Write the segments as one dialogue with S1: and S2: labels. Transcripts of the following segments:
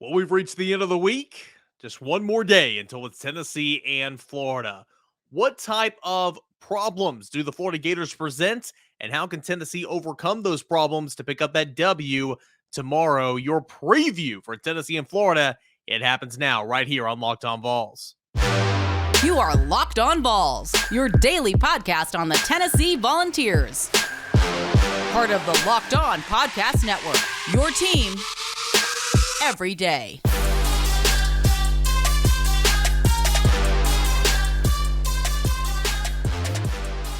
S1: Well, we've reached the end of the week. Just one more day until it's Tennessee and Florida. What type of problems do the Florida Gators present, and how can Tennessee overcome those problems to pick up that W tomorrow? Your preview for Tennessee and Florida. It happens now, right here on Locked On Vols.
S2: You are Locked On Vols, your daily podcast on the Tennessee Volunteers. Part of the Locked On Podcast Network, your team every day.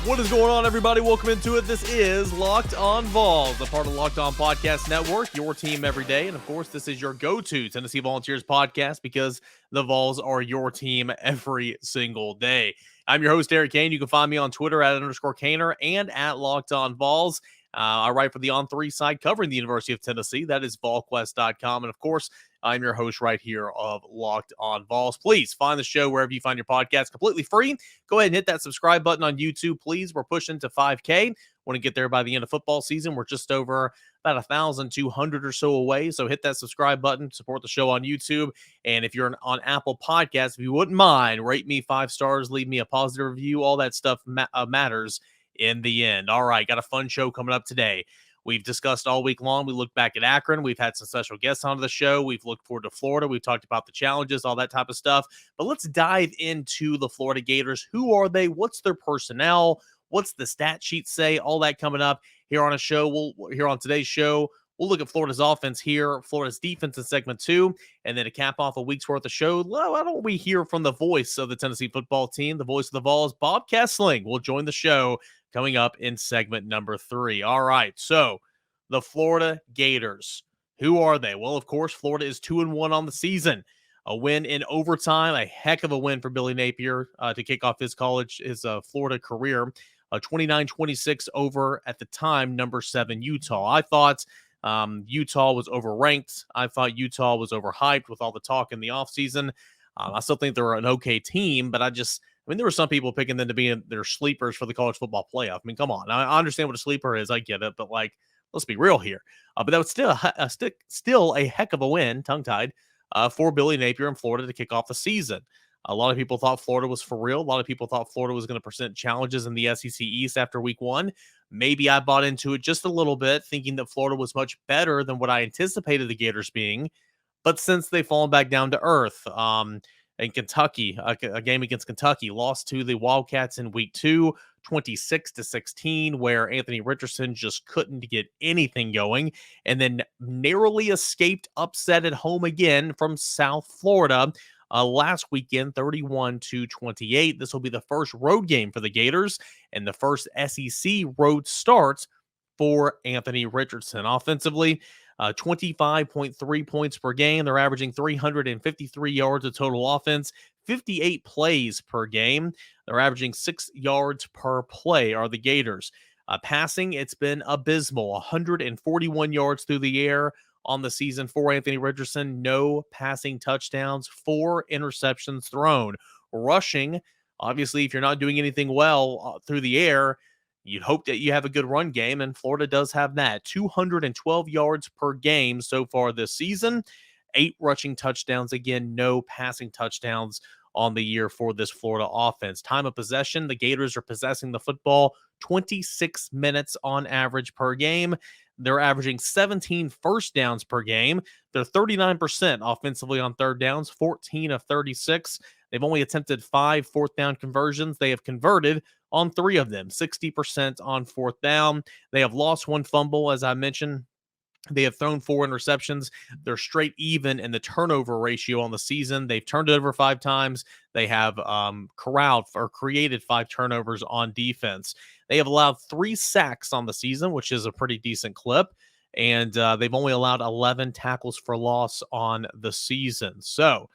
S1: What is going on, everybody? Welcome into it. This is Locked On Vols, a part of the Locked On Podcast Network, your team every day. And, of course, this is your go-to Tennessee Volunteers podcast because the Vols are your team every single day. I'm your host, Eric Cain. You can find me on Twitter at _Cainer and at Locked On Vols. I write for the On3 side covering the University of Tennessee. That is volquest.com. And, of course, I'm your host right here of Locked On Vols. Please find the show wherever you find your podcast completely free. Go ahead and hit that subscribe button on YouTube, please. We're pushing to 5K. Want to get there by the end of football season. We're just over about 1,200 or so away. So hit that subscribe button, support the show on YouTube. And if you're on Apple Podcasts, if you wouldn't mind, rate me 5 stars, leave me a positive review. All that stuff matters in the end. All right, got a fun show coming up today. We've discussed all week long. We looked back at Akron. We've had some special guests onto the show. We've looked forward to Florida. We've talked about the challenges, all that type of stuff. But let's dive into the Florida Gators. Who are they? What's their personnel? What's the stat sheet say? All that coming up here on a show. Here on today's show, we'll look at Florida's offense here, Florida's defense in segment 2, and then to cap off a week's worth of show, why don't we hear from the voice of the Tennessee football team, the voice of the Vols, Bob Kesling, will join the show coming up in segment number 3. All right, so the Florida Gators, who are they? Well, of course, Florida is 2-1 on the season. A win in overtime, a heck of a win for Billy Napier to kick off his Florida career. 29-26 over, at the time, number 7 Utah. I thought Utah was overranked. I thought Utah was overhyped with all the talk in the offseason. I still think they're an okay team, but there were some people picking them to be their sleepers for the college football playoff. I mean, come on. I understand what a sleeper is. I get it, but let's be real here. But that was still a heck of a win, tongue-tied, for Billy Napier in Florida to kick off the season. A lot of people thought Florida was for real. A lot of people thought Florida was going to present challenges in the SEC East after week 1. Maybe I bought into it just a little bit, thinking that Florida was much better than what I anticipated the Gators being. But since they've fallen back down to earth, in Kentucky, a game against Kentucky, lost to the Wildcats in week 2, 26-16, where Anthony Richardson just couldn't get anything going, and then narrowly escaped upset at home again from South Florida last weekend, 31-28. This will be the first road game for the Gators and the first SEC road start for Anthony Richardson. Offensively, 25.3 points per game. They're averaging 353 yards of total offense, 58 plays per game. They're averaging 6 yards per play are the Gators. Passing, it's been abysmal, 141 yards through the air on the season for Anthony Richardson. No passing touchdowns, 4 interceptions thrown. Rushing, obviously, if you're not doing anything well through the air, you'd hope that you have a good run game, and Florida does have that. 212 yards per game so far this season. 8 rushing touchdowns. Again, no passing touchdowns on the year for this Florida offense. Time of possession, the Gators are possessing the football 26 minutes on average per game. They're averaging 17 first downs per game. They're 39% offensively on third downs, 14 of 36. They've only attempted 5 fourth down conversions. They have converted on 3 of them, 60% on fourth down. They have lost 1 fumble, as I mentioned. They have thrown 4 interceptions. They're straight even in the turnover ratio on the season. They've turned it over 5 times. They have created 5 turnovers on defense. They have allowed 3 sacks on the season, which is a pretty decent clip. And they've only allowed 11 tackles for loss on the season. So,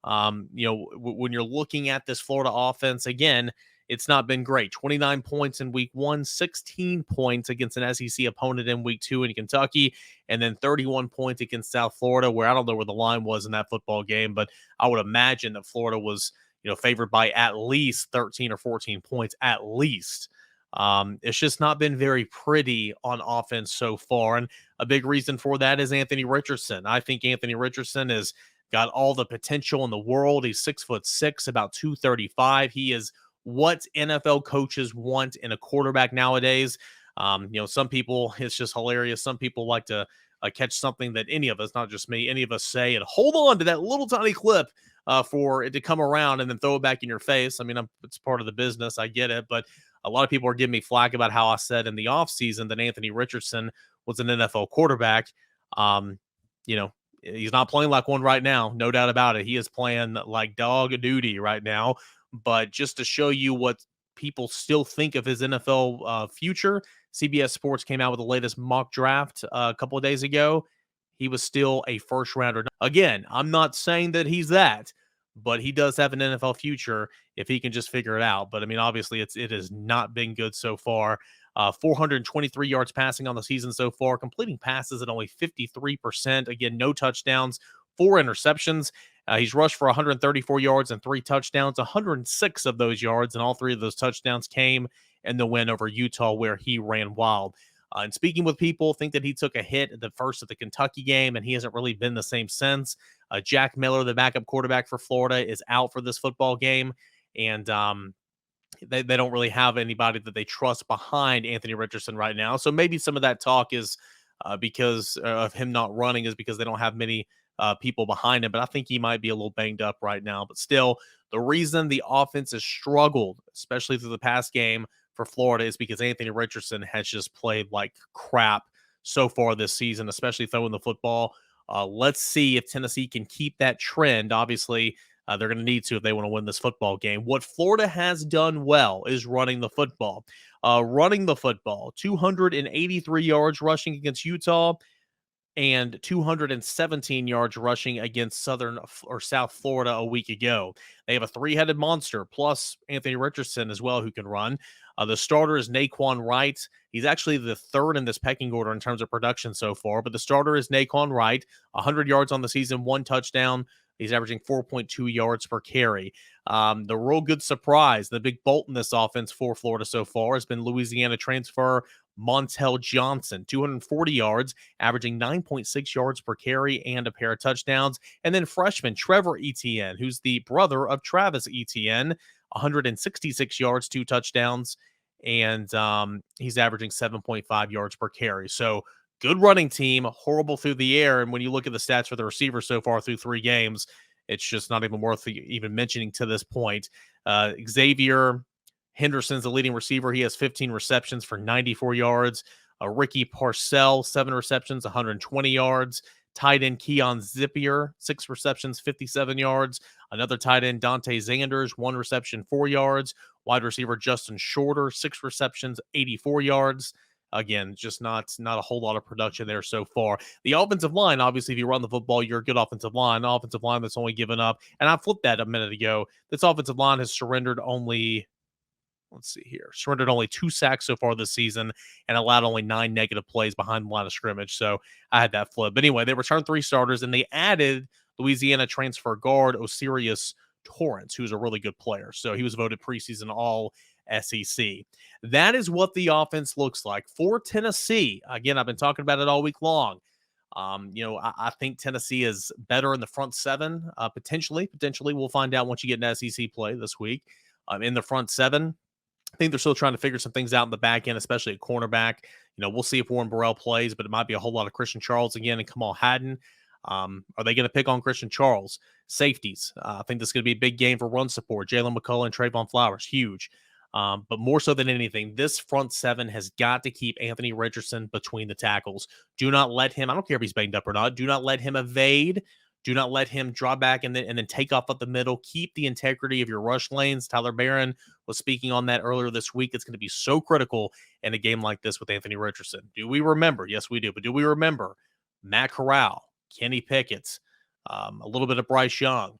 S1: when you're looking at this Florida offense, again, it's not been great. 29 points in week 1, 16 points against an SEC opponent in week 2 in Kentucky, and then 31 points against South Florida, where I don't know where the line was in that football game, but I would imagine that Florida was, favored by at least 13 or 14 points, at least. It's just not been very pretty on offense so far. And a big reason for that is Anthony Richardson. I think Anthony Richardson has got all the potential in the world. He's 6'6", about 235. He is what NFL coaches want in a quarterback nowadays. Some people, it's just hilarious. Some people like to catch something that any of us, not just me, any of us say and hold on to that little tiny clip for it to come around and then throw it back in your face. I mean, it's part of the business. I get it. But a lot of people are giving me flack about how I said in the offseason that Anthony Richardson was an NFL quarterback. He's not playing like one right now. No doubt about it. He is playing like dog duty right now. But just to show you what people still think of his NFL future, CBS Sports came out with the latest mock draft a couple of days ago. He was still a first rounder. Again, I'm not saying that he's that, but he does have an NFL future if he can just figure it out. But I mean, obviously, it has not been good so far. 423 yards passing on the season so far, completing passes at only 53%. Again, no touchdowns, 4 interceptions. He's rushed for 134 yards and 3 touchdowns, 106 of those yards, and all 3 of those touchdowns came in the win over Utah, where he ran wild. And speaking with people, think that he took a hit at the first of the Kentucky game, and he hasn't really been the same since. Jack Miller, the backup quarterback for Florida, is out for this football game, and they don't really have anybody that they trust behind Anthony Richardson right now. So maybe some of that talk is because of him not running is because they don't have many people behind him. But I think he might be a little banged up right now. But still, the reason the offense has struggled, especially through the past game for Florida, is because Anthony Richardson has just played like crap so far this season, especially throwing the football. Let's see if Tennessee can keep that trend. Obviously, they're going to need to if they want to win this football game. What Florida has done well is running the football. 283 yards rushing against Utah and 217 yards rushing against South Florida a week ago. They have a 3-headed monster, plus Anthony Richardson as well, who can run. The starter is Naquan Wright. He's actually the 3rd in this pecking order in terms of production so far, but the starter is Naquan Wright, 100 yards on the season, 1 touchdown. He's averaging 4.2 yards per carry. The real good surprise, the big bolt in this offense for Florida so far has been Louisiana transfer Montel Johnson, 240 yards, averaging 9.6 yards per carry and a pair of touchdowns. And then freshman Trevor Etienne, who's the brother of Travis Etienne, 166 yards, 2 touchdowns, and he's averaging 7.5 yards per carry. So good running team, horrible through the air. And when you look at the stats for the receivers so far through 3 games, it's just not even worth even mentioning to this point. Xavier Henderson's the leading receiver. He has 15 receptions for 94 yards. Ricky Parcell, 7 receptions, 120 yards. Tight end Keon Zippier, 6 receptions, 57 yards. Another tight end, Dante Zanders, 1 reception, 4 yards. Wide receiver Justin Shorter, 6 receptions, 84 yards. Again, just not a whole lot of production there so far. The offensive line, obviously, if you run the football, you're a good offensive line. An offensive line that's only given up, and I flipped that a minute ago. This offensive line has surrendered only 2 sacks so far this season and allowed only 9 negative plays behind the line of scrimmage. So I had that flip. But anyway, they returned 3 starters, and they added Louisiana transfer guard Osiris Torrance, who's a really good player. So he was voted preseason all SEC. That is what the offense looks like for Tennessee. Again, I've been talking about it all week long. I think Tennessee is better in the front 7. Potentially, we'll find out once you get an SEC play this week. In the front 7, I think they're still trying to figure some things out in the back end, especially at cornerback. We'll see if Warren Burrell plays, but it might be a whole lot of Christian Charles again and Kamal Haddon. Are they going to pick on Christian Charles? Safeties. I think this is going to be a big game for run support. Jalen McCullough and Trayvon Flowers, huge. But more so than anything, this front 7 has got to keep Anthony Richardson between the tackles. Do not let him, I don't care if he's banged up or not, do not let him evade. Do not let him draw back and then take off up the middle. Keep the integrity of your rush lanes. Tyler Barron was speaking on that earlier this week. It's going to be so critical in a game like this with Anthony Richardson. Do we remember? Yes, we do. But do we remember Matt Corral, Kenny Pickett, a little bit of Bryce Young,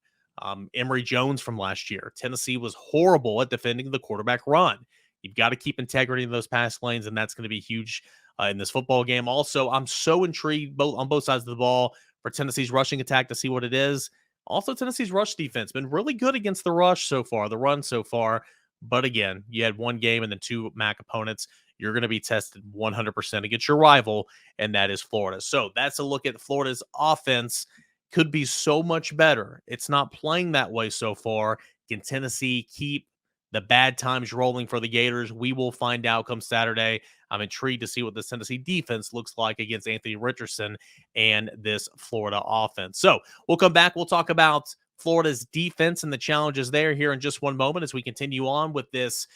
S1: Emory Jones from last year? Tennessee was horrible at defending the quarterback run. You've got to keep integrity in those pass lanes, and that's going to be huge in this football game. Also, I'm so intrigued on both sides of the ball for Tennessee's rushing attack to see what it is. Also, Tennessee's rush defense been really good against the rush so far, the run so far, But again, you had one game and then two MAC opponents. You're going to be tested 100% against your rival, and that is Florida. So that's a look at Florida's offense. Could be so much better. It's not playing that way so far. Can Tennessee keep the bad times rolling for the Gators? We will find out come Saturday. I'm intrigued to see what the Tennessee defense looks like against Anthony Richardson and this Florida offense. So we'll come back. We'll talk about Florida's defense and the challenges there here in just one moment as we continue on with this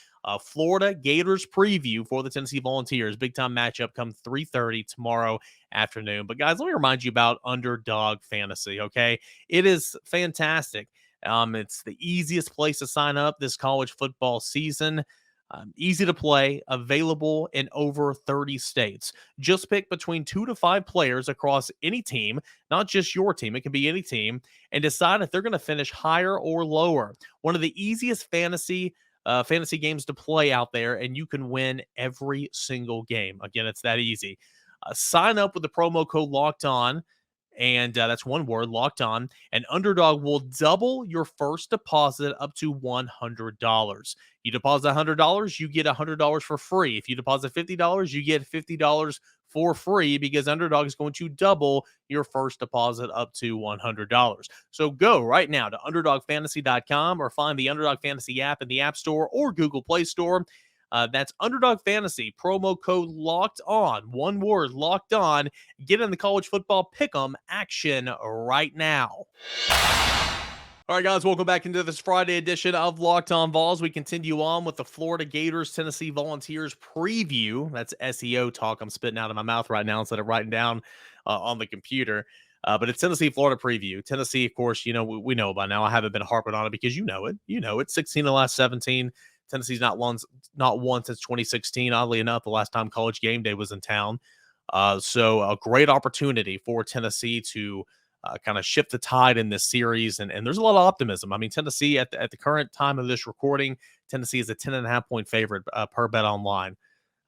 S1: Florida Gators preview for the Tennessee Volunteers. Big time matchup come 3:30 tomorrow afternoon. But guys, let me remind you about Underdog Fantasy, okay? It is fantastic. It's the easiest place to sign up this college football season. Easy to play, available in over 30 states. Just pick between 2 to 5 players across any team, not just your team. It can be any team, and decide if they're going to finish higher or lower. One of the easiest fantasy games to play out there, and you can win every single game. Again, it's that easy. Sign up with the promo code Locked On. And that's one word, Locked On. And Underdog will double your first deposit up to $100. You deposit $100, you get $100 for free. If you deposit $50, you get $50 for free because Underdog is going to double your first deposit up to $100. So go right now to UnderdogFantasy.com or find the Underdog Fantasy app in the App Store or Google Play Store. That's Underdog Fantasy, promo code Locked On. One word, Locked On. Get in the college football pick'em action right now. All right, guys, welcome back into this Friday edition of Locked On Vols. We continue on with the Florida Gators Tennessee Volunteers preview. That's SEO talk I'm spitting out of my mouth right now instead of writing down on the computer. But it's Tennessee-Florida preview. Tennessee, of course, we know by now. I haven't been harping on it because you know it. 16 of the last 17. Tennessee's not won since 2016. Oddly enough, the last time College Game Day was in town. So a great opportunity for Tennessee to kind of shift the tide in this series. And there's a lot of optimism. I mean, Tennessee at the current time of this recording, Tennessee is a 10.5-point favorite per BetOnline.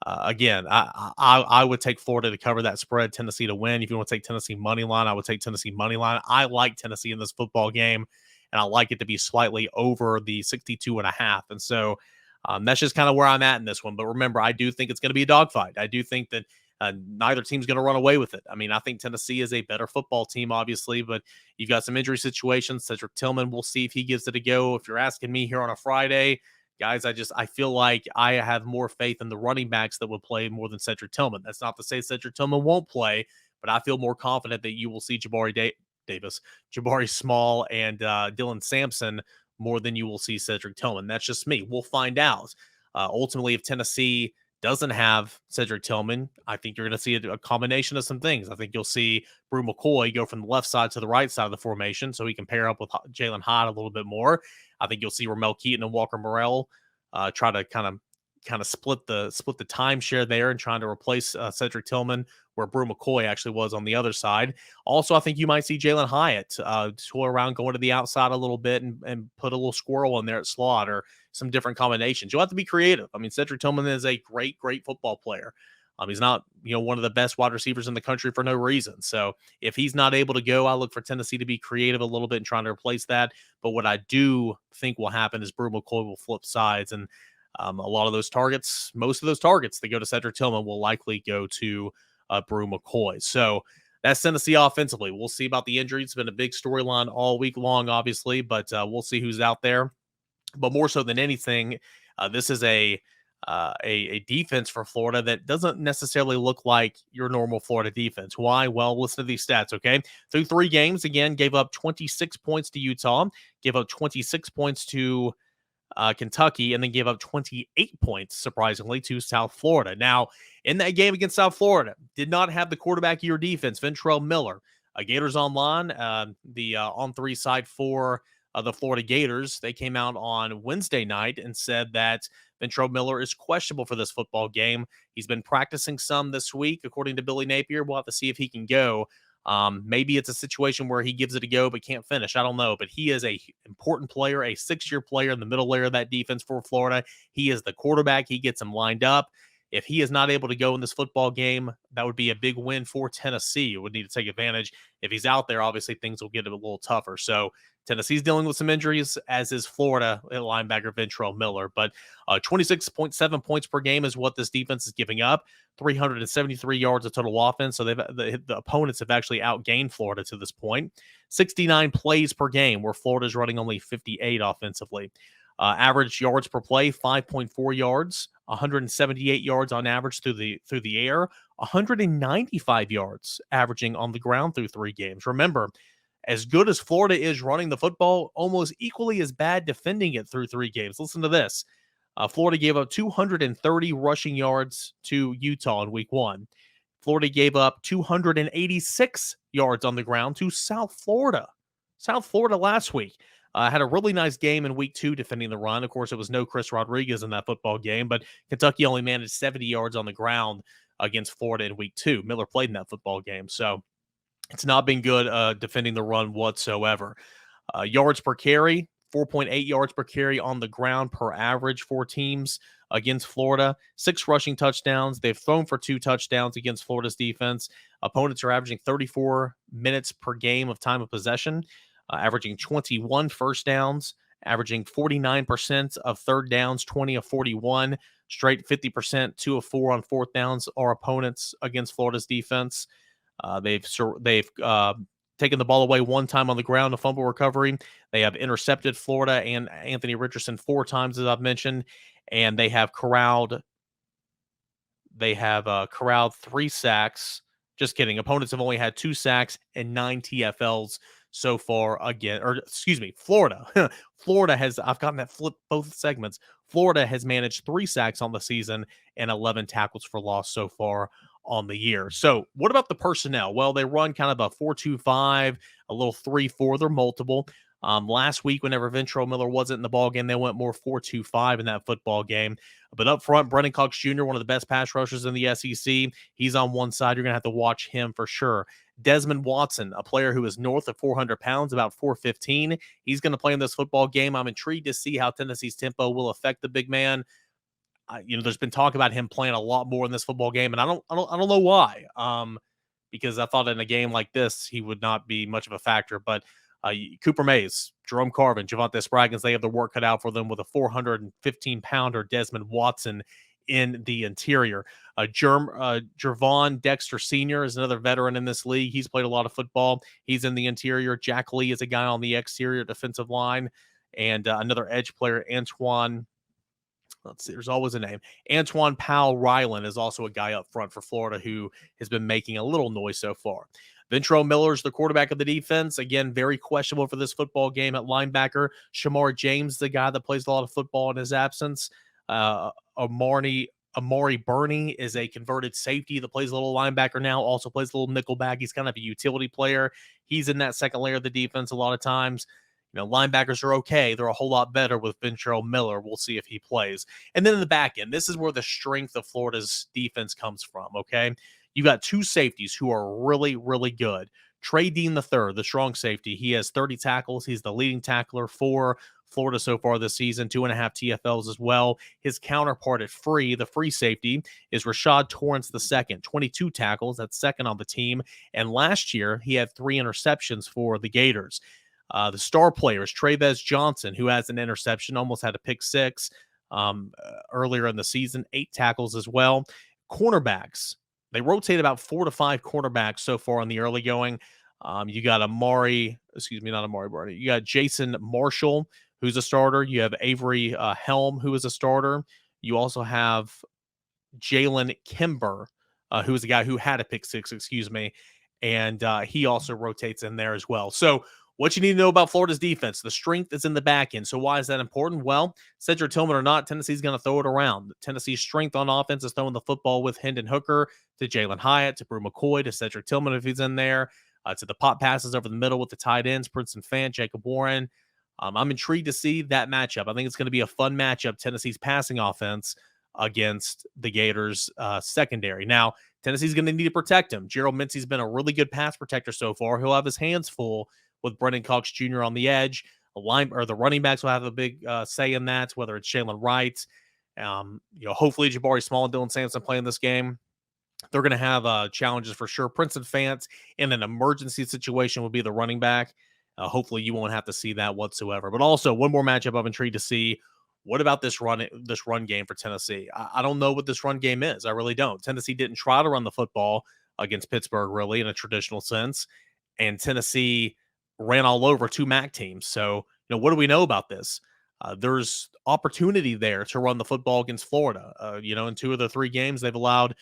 S1: Again, I would take Florida to cover that spread, Tennessee to win. If you want to take Tennessee money line, I would take Tennessee money line. I like Tennessee in this football game, and I like it to be slightly over the 62.5. And so that's just kind of where I'm at in this one. But remember, I do think it's going to be a dogfight. I do think that neither team's going to run away with it. I mean, I think Tennessee is a better football team, obviously, but you've got some injury situations. Cedric Tillman, we'll see if he gives it a go. If you're asking me here on a Friday, guys, I feel like I have more faith in the running backs that would play more than Cedric Tillman. That's not to say Cedric Tillman won't play, but I feel more confident that you will see Jabari Small, and Dylan Sampson more than you will see Cedric Tillman. That's just me. We'll find out. Ultimately, if Tennessee doesn't have Cedric Tillman, I think you're going to see a combination of some things. I think you'll see Brew McCoy go from the left side to the right side of the formation so he can pair up with Jalen Hyde a little bit more. I think you'll see Ramel Keaton and Walker Morrell try to kind of split the timeshare there and trying to replace Cedric Tillman where Brew McCoy actually was on the other side. Also, I think you might see Jalen Hyatt tour around, going to the outside a little bit and put a little squirrel in there at slot or some different combinations. You'll have to be creative. I mean, Cedric Tillman is a great football player. He's not, one of the best wide receivers in the country for no reason. So if he's not able to go, I look for Tennessee to be creative a little bit and trying to replace that. But what I do think will happen is Brew McCoy will flip sides, and a lot of those targets, most of those targets that go to Cedric Tillman will likely go to Brew McCoy. So that's Tennessee offensively. We'll see about the injuries. It's been a big storyline all week long, obviously, but we'll see who's out there. But more so than anything, this is a defense for Florida that doesn't necessarily look like your normal Florida defense. Why? Well, listen to these stats, okay? Through 3 games, again, gave up 26 points to Utah, gave up 26 points to Kentucky, and then gave up 28 points, surprisingly, to South Florida. Now, in that game against South Florida, did not have the quarterback of your defense, Ventrell Miller. Gators Online, the on-3 side for the Florida Gators, they came out on Wednesday night and said that Ventrell Miller is questionable for this football game. He's been practicing some this week, according to Billy Napier. We'll have to see if he can go. Maybe it's a situation where he gives it a go but can't finish. I don't know, but he is a important player, a 6-year player in the middle layer of that defense for Florida. He is the quarterback. He gets him lined up. If he is not able to go in this football game, that would be a big win for Tennessee. You would need to take advantage. If he's out there, obviously things will get a little tougher. So Tennessee's dealing with some injuries, as is Florida linebacker Ventrell Miller. But 26.7 points per game is what this defense is giving up. 373 yards of total offense. So the opponents have actually outgained Florida to this point. 69 plays per game, where Florida's running only 58 offensively. Average yards per play, 5.4 yards, 178 yards on average through the air, 195 yards averaging on the ground through 3 games. Remember, as good as Florida is running the football, almost equally as bad defending it through 3 games. Listen to this. Florida gave up 230 rushing yards to Utah in week 1. Florida gave up 286 yards on the ground to South Florida. South Florida last week. Had a really nice game in week 2 defending the run. Of course, it was no Chris Rodriguez in that football game, but Kentucky only managed 70 yards on the ground against Florida in week 2. Miller played in that football game, so it's not been good defending the run whatsoever. Yards per carry, 4.8 yards per carry on the ground per average for teams against Florida. 6 rushing touchdowns. They've thrown for 2 touchdowns against Florida's defense. Opponents are averaging 34 minutes per game of time of possession. Averaging 21 first downs, averaging 49% of third downs, 20 of 41, straight 50%, 2 of 4 on fourth downs are opponents against Florida's defense. They've taken the ball away 1 time on the ground, a fumble recovery. They have intercepted Florida and Anthony Richardson 4 times, as I've mentioned, and they have corralled 3 sacks. Just kidding. Opponents have only had 2 sacks and 9 TFLs so far Florida. Florida has, I've gotten that flip both segments. Florida has managed 3 sacks on the season and 11 tackles for loss so far on the year. So what about the personnel? Well, they run kind of a 4-2-5, a little 3-4. They're multiple. Last week, whenever Ventrell Miller wasn't in the ball game, they went more 4-2-5 in that football game. But up front, Brennan Cox Jr., one of the best pass rushers in the SEC. He's on one side. You're going to have to watch him for sure. Desmond Watson, a player who is north of 400 pounds, about 415. He's going to play in this football game. I'm intrigued to see how Tennessee's tempo will affect the big man. There's been talk about him playing a lot more in this football game, and I don't know why. Because I thought in a game like this he would not be much of a factor. But Cooper Mays, Jerome Carvin, Javonte Spraggins, they have their work cut out for them with a 415-pounder Desmond Watson in the interior. Jervon Dexter Sr. is another veteran in this league. He's played a lot of football. He's in the interior. Jack Lee is a guy on the exterior defensive line. And another edge player, Antoine. Let's see, there's always a name. Antoine Powell Ryland is also a guy up front for Florida who has been making a little noise so far. Ventrell Miller's the quarterback of the defense. Again, very questionable for this football game at linebacker. Shamar James, the guy that plays a lot of football in his absence. Amari Burney is a converted safety that plays a little linebacker now, also plays a little nickelback. He's kind of a utility player. He's in that second layer of the defense a lot of times. Linebackers are okay. They're a whole lot better with Ventrell Miller. We'll see if he plays. And then in the back end, this is where the strength of Florida's defense comes from, okay? You got 2 safeties who are really, really good. Trey Dean III, the strong safety, he has 30 tackles. He's the leading tackler for Florida so far this season, 2.5 TFLs as well. His counterpart at the free safety, is Rashad Torrance II, 22 tackles. That's second on the team. And last year, he had 3 interceptions for the Gators. The star players, Trayvez Johnson, who has an interception, almost had a pick 6 earlier in the season, 8 tackles as well. Cornerbacks, they rotate about 4 to 5 cornerbacks so far on the early going. You got You got Jason Marshall, who's a starter. You have Avery Helm, who is a starter. You also have Jalen Kimber, who is a guy who had a pick 6, and he also rotates in there as well. So what you need to know about Florida's defense, the strength is in the back end. So why is that important? Well, Cedric Tillman or not, Tennessee's going to throw it around. Tennessee's strength on offense is throwing the football with Hendon Hooker to Jalen Hyatt, to Brew McCoy, to Cedric Tillman if he's in there, to the pop passes over the middle with the tight ends, Princeton Fant, Jacob Warren. I'm intrigued to see that matchup. I think it's going to be a fun matchup, Tennessee's passing offense against the Gators secondary. Now, Tennessee's going to need to protect him. Gerald Mincey's been a really good pass protector so far. He'll have his hands full with Brennan Cox Jr. on the edge. The running backs will have a big say in that, whether it's Jalen Wright, Hopefully Jabari Small and Dylan Sampson playing this game. They're going to have challenges for sure. Princeton Fant in an emergency situation would be the running back. Hopefully you won't have to see that whatsoever. But also one more matchup I'm intrigued to see. What about this run game for Tennessee? I don't know what this run game is. I really don't. Tennessee didn't try to run the football against Pittsburgh really in a traditional sense. And Tennessee ran all over two MAC teams. So, what do we know about this? There's opportunity there to run the football against Florida. In 2 of the 3 games, they've allowed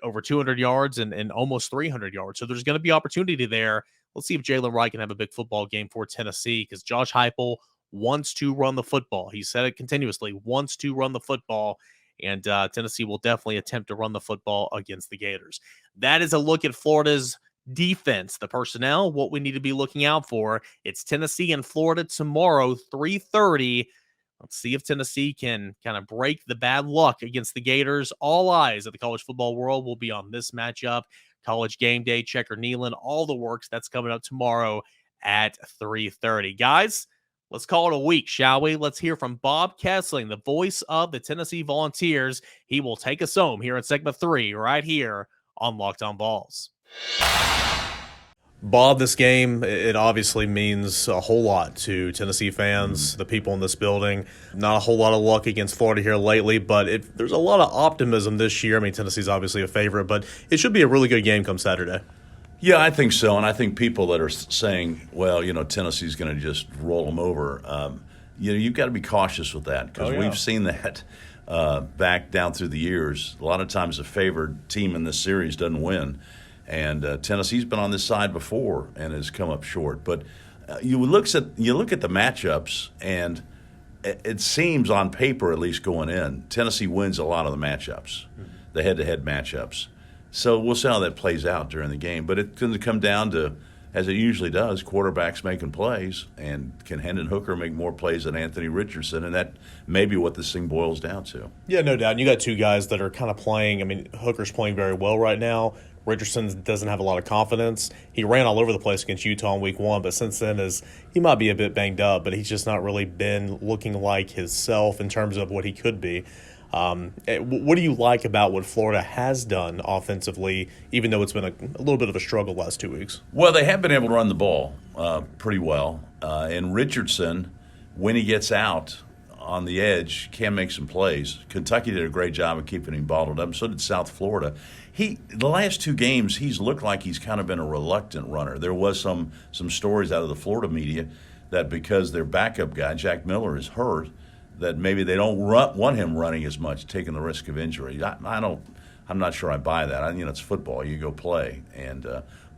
S1: over 200 yards and almost 300 yards. So there's going to be opportunity there. Let's see if Jalen Wright can have a big football game for Tennessee, because Josh Heupel wants to run the football. He said it continuously, wants to run the football, and Tennessee will definitely attempt to run the football against the Gators. That is a look at Florida's defense, the personnel, what we need to be looking out for. It's Tennessee and Florida tomorrow, 3:30. Let's see if Tennessee can kind of break the bad luck against the Gators. All eyes of the college football world will be on this matchup. College Game Day, Checker Neyland, all the works. That's coming up tomorrow at 3:30. Guys, let's call it a week, shall we? Let's hear from Bob Kesling, the voice of the Tennessee Volunteers. He will take us home here in segment 3 right here on Locked On Vols. Bob, this game, it obviously means a whole lot to Tennessee fans, the people in this building. Not a whole lot of luck against Florida here lately, but there's a lot of optimism this year. I mean, Tennessee's obviously a favorite, but it should be a really good game come Saturday.
S3: Yeah, I think so, and I think people that are saying, well, Tennessee's going to just roll them over, you've got to be cautious with that, because we've seen that back down through the years. A lot of times a favored team in this series doesn't win. And Tennessee's been on this side before and has come up short. But you look at the matchups, and it seems on paper, at least going in, Tennessee wins a lot of the matchups, the head-to-head matchups. So we'll see how that plays out during the game. But it's going to come down to, as it usually does, quarterbacks making plays. And can Hendon Hooker make more plays than Anthony Richardson? And that may be what this thing boils down to.
S1: Yeah, no doubt. And you got 2 guys that are kind of playing. I mean, Hooker's playing very well right now. Richardson doesn't have a lot of confidence. He ran all over the place against Utah in week 1, but since then he might be a bit banged up, but he's just not really been looking like himself in terms of what he could be. What do you like about what Florida has done offensively, even though it's been a little bit of a struggle last 2 weeks?
S3: Well, they have been able to run the ball pretty well. And Richardson, when he gets out on the edge, can make some plays. Kentucky did a great job of keeping him bottled up, and so did South Florida. The last 2 games, he's looked like he's kind of been a reluctant runner. There was some stories out of the Florida media that because their backup guy, Jack Miller, is hurt, that maybe they don't want him running as much, taking the risk of injury. I'm not sure I buy that. It's football. You go play.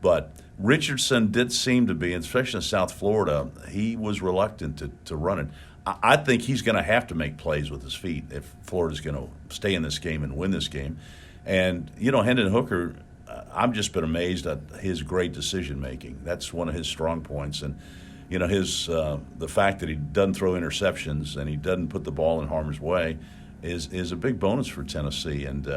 S3: But Richardson did seem to be, especially in South Florida, he was reluctant to run it. I think he's going to have to make plays with his feet if Florida's going to stay in this game and win this game. And, Hendon Hooker, I've just been amazed at his great decision-making. That's one of his strong points. And, the fact that he doesn't throw interceptions and he doesn't put the ball in harm's way is a big bonus for Tennessee. And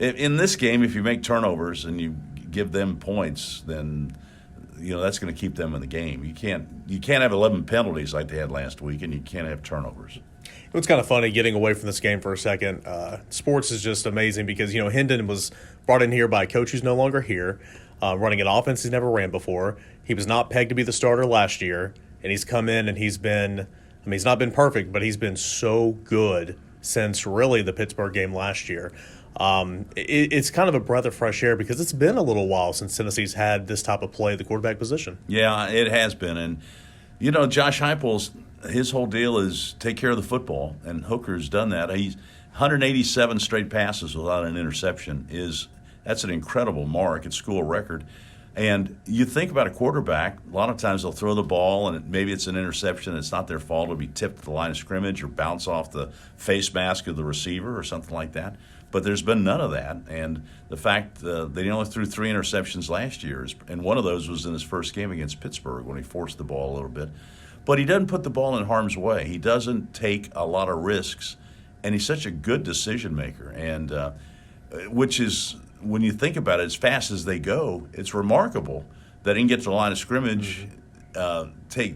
S3: in this game, if you make turnovers and you give them points, then that's going to keep them in the game. You can't have 11 penalties like they had last week, and you can't have turnovers.
S1: It's kind of funny getting away from this game for a second. Sports is just amazing because, Hendon was brought in here by a coach who's no longer here, running an offense he's never ran before. He was not pegged to be the starter last year, and he's come in and he's not been perfect, but he's been so good since really the Pittsburgh game last year. It's kind of a breath of fresh air because it's been a little while since Tennessee's had this type of play at the quarterback position.
S3: Yeah, it has been. And, Josh Heupel's, his whole deal is take care of the football, and Hooker's done that. He's 187 straight passes without an interception. That's an incredible mark. It's school record. And you think about a quarterback, a lot of times they'll throw the ball, and maybe it's an interception. It's not their fault. It'll be tipped at the line of scrimmage or bounce off the face mask of the receiver or something like that. But there's been none of that. And the fact they only threw 3 interceptions last year, and one of those was in his first game against Pittsburgh when he forced the ball a little bit. But he doesn't put the ball in harm's way. He doesn't take a lot of risks, and he's such a good decision maker. And which is, when you think about it, as fast as they go, it's remarkable that he can get to the line of scrimmage,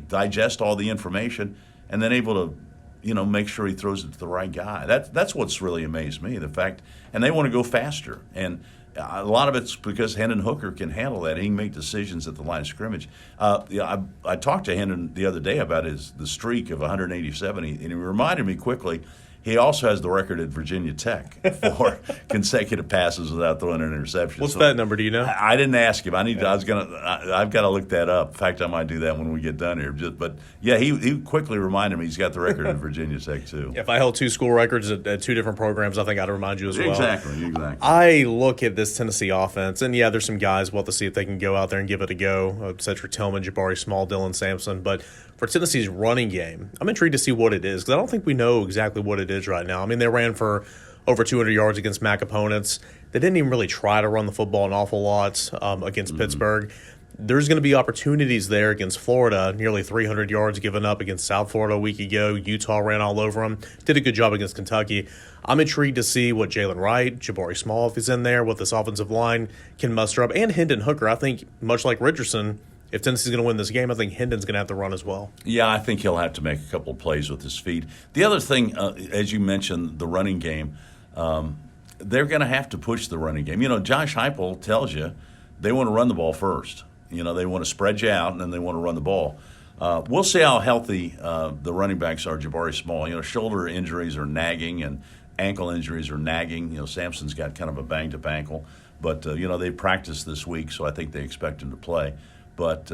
S3: digest all the information, and then able to make sure he throws it to the right guy. That's what's really amazed me, the fact. And they want to go faster. And a lot of it's because Hendon Hooker can handle that. He can make decisions at the line of scrimmage. I talked to Hendon the other day about the streak of 187, and he reminded me quickly. He also has the record at Virginia Tech for consecutive passes without throwing an interception.
S1: What's that number? Do you know?
S3: I didn't ask him. I've got to look that up. In fact, I might do that when we get done here. But he quickly reminded me he's got the record at Virginia Tech too.
S1: If I held two school records at two different programs, I think I'd remind you as well.
S3: Exactly.
S1: I look at this Tennessee offense, and there's some guys we'll have to see if they can go out there and give it a go. Cedric Tillman, Jabari Small, Dylan Sampson, but for Tennessee's running game, I'm intrigued to see what it is because I don't think we know exactly what it is right now. I mean, they ran for over 200 yards against MAC opponents. They didn't even really try to run the football an awful lot against Pittsburgh. There's going to be opportunities there against Florida, nearly 300 yards given up against South Florida a week ago. Utah ran all over them. Did a good job against Kentucky. I'm intrigued to see what Jalen Wright, Jabari Small, if he's in there, what this offensive line can muster up. And Hendon Hooker, I think, much like Richardson, if Tennessee's going to win this game, I think Hendon's going to have to run as well. Yeah,
S3: I think he'll have to make a couple of plays with his feet. The other thing, as you mentioned, the running game, they're going to have to push the running game. Josh Heupel tells you they want to run the ball first. They want to spread you out, and then they want to run the ball. We'll see how healthy the running backs are. Jabari Small, shoulder injuries are nagging, and ankle injuries are nagging. Sampson's got kind of a banged-up ankle. But, they practiced this week, so I think they expect him to play. But,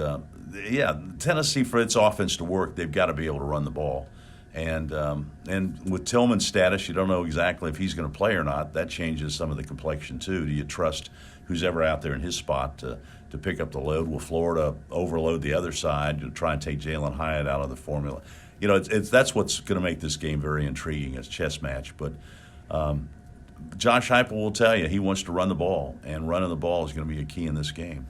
S3: Tennessee, for its offense to work, they've got to be able to run the ball. And with Tillman's status, you don't know exactly if he's going to play or not. That changes some of the complexion, too. Do you trust who's ever out there in his spot to pick up the load? Will Florida overload the other side to try and take Jalen Hyatt out of the formula? That's what's going to make this game very intriguing as a chess match. But Josh Heupel will tell you he wants to run the ball, and running the ball is going to be a key in this game.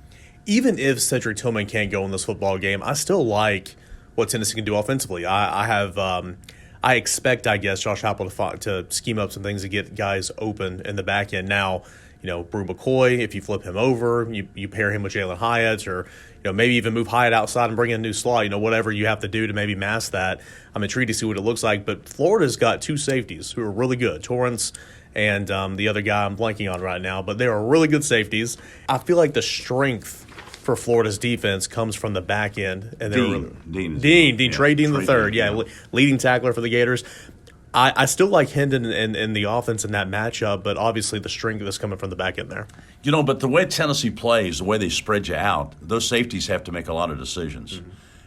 S1: Even if Cedric Tillman can't go in this football game, I still like what Tennessee can do offensively. I expect, Josh Heupel to scheme up some things to get guys open in the back end. Now, Brew McCoy, if you flip him over, you pair him with Jalen Hyatt, or maybe even move Hyatt outside and bring in a new slot. Whatever you have to do to maybe mask that. I'm intrigued to see what it looks like. But Florida's got two safeties who are really good, Torrance and the other guy I'm blanking on right now. But they are really good safeties. I feel like the strength for Florida's defense comes from the back end. And Trey Dean III, leading tackler for the Gators. I still like Hendon and the offense in that matchup, but obviously the strength is coming from the back end there.
S3: But the way Tennessee plays, the way they spread you out, those safeties have to make a lot of decisions.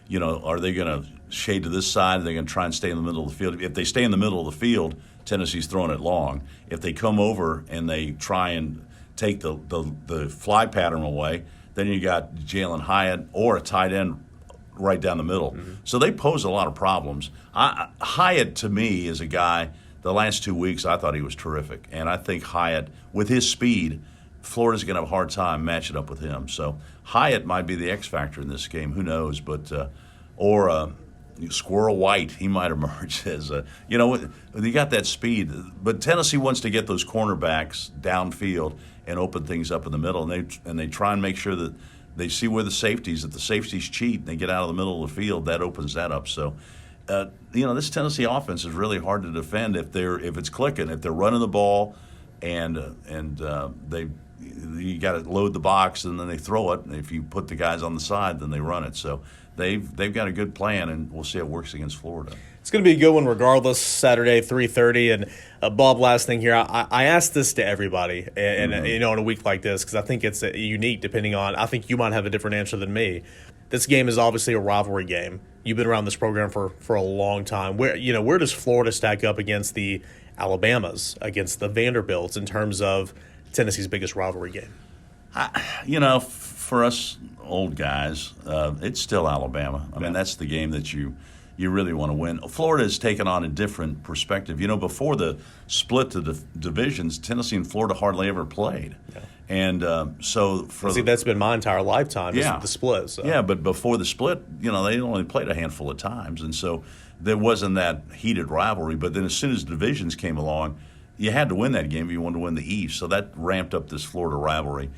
S3: Mm-hmm. Are they going to shade to this side? Are they going to try and stay in the middle of the field? If they stay in the middle of the field, Tennessee's throwing it long. If they come over and they try and take the fly pattern away, then you got Jalen Hyatt or a tight end right down the middle. Mm-hmm. So they pose a lot of problems. Hyatt, to me, is a guy, the last 2 weeks, I thought he was terrific. And I think Hyatt, with his speed, Florida's going to have a hard time matching up with him. So Hyatt might be the X factor in this game. Who knows? But Squirrel White, he might emerge as he got that speed. But Tennessee wants to get those cornerbacks downfield and open things up in the middle, and they try and make sure that they see where the safeties. If the safeties cheat and they get out of the middle of the field, that opens that up. So, this Tennessee offense is really hard to defend if it's clicking. If they're running the ball, and you got to load the box and then they throw it. And if you put the guys on the side, then they run it. So they've got a good plan, and we'll see how it works against Florida.
S1: It's going to be a good one regardless, Saturday, 3:30. And Bob, last thing here, I asked this to everybody, and in a week like this, because I think it's unique depending on, I think you might have a different answer than me. This game is obviously a rivalry game. You've been around this program for a long time. Where does Florida stack up against the Alabamas, against the Vanderbilts in terms of Tennessee's biggest rivalry game?
S3: For us old guys, it's still Alabama. I mean, that's the game that you really want to win. Florida has taken on a different perspective. Before the split to the divisions, Tennessee and Florida hardly ever played. Yeah. And
S1: that's been my entire lifetime, the split. So.
S3: Yeah, but before the split, they only played a handful of times. And so there wasn't that heated rivalry. But then as soon as divisions came along, you had to win that game if you wanted to win the East. So that ramped up this Florida rivalry.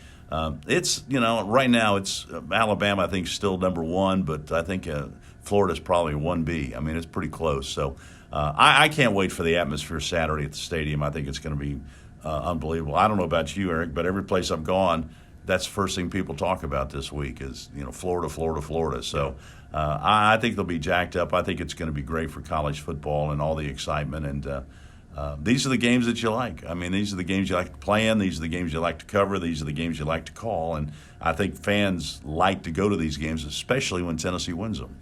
S3: It's right now it's Alabama, I think, still number one, but I think Florida's probably 1B. I mean, it's pretty close. So I can't wait for the atmosphere Saturday at the stadium. I think it's going to be unbelievable. I don't know about you, Eric, but every place I've gone, that's the first thing people talk about this week is, Florida, Florida, Florida. So I think they'll be jacked up. I think it's going to be great for college football and all the excitement. And these are the games that you like. I mean, these are the games you like to play in. These are the games you like to cover. These are the games you like to call. And I think fans like to go to these games, especially when Tennessee wins them.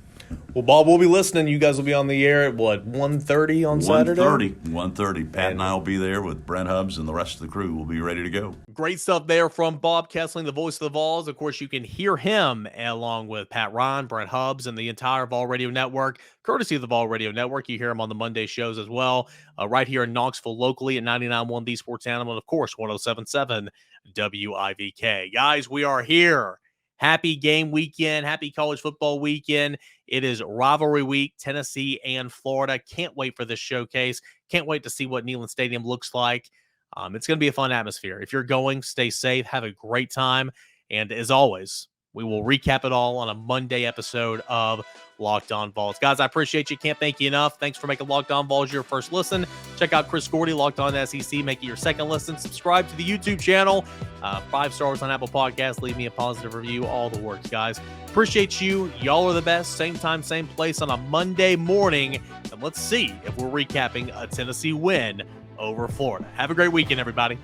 S1: Well, Bob, we'll be listening. You guys will be on the air at, 1:30 on Saturday?
S3: 1:30. Pat and I will be there with Brent Hubbs and the rest of the crew. We'll be ready to go.
S1: Great stuff there from Bob Kesling, the voice of the Vols. Of course, you can hear him along with Pat Ryan, Brent Hubbs, and the entire Vol Radio Network, courtesy of the Vol Radio Network. You hear him on the Monday shows as well, right here in Knoxville locally at 99.1 The Sports Animal, and, of course, 107.7 WIVK. Guys, we are here. Happy game weekend. Happy college football weekend. It is rivalry week, Tennessee and Florida. Can't wait for this showcase. Can't wait to see what Neyland Stadium looks like. It's going to be a fun atmosphere. If you're going, stay safe. Have a great time. And as always, we will recap it all on a Monday episode of Locked On Vols. Guys, I appreciate you. Can't thank you enough. Thanks for making Locked On Vols your first listen. Check out Chris Gordy, Locked On SEC. Make it your second listen. Subscribe to the YouTube channel. 5 stars on Apple Podcasts. Leave me a positive review. All the works, guys. Appreciate you. Y'all are the best. Same time, same place on a Monday morning. And let's see if we're recapping a Tennessee win over Florida. Have a great weekend, everybody.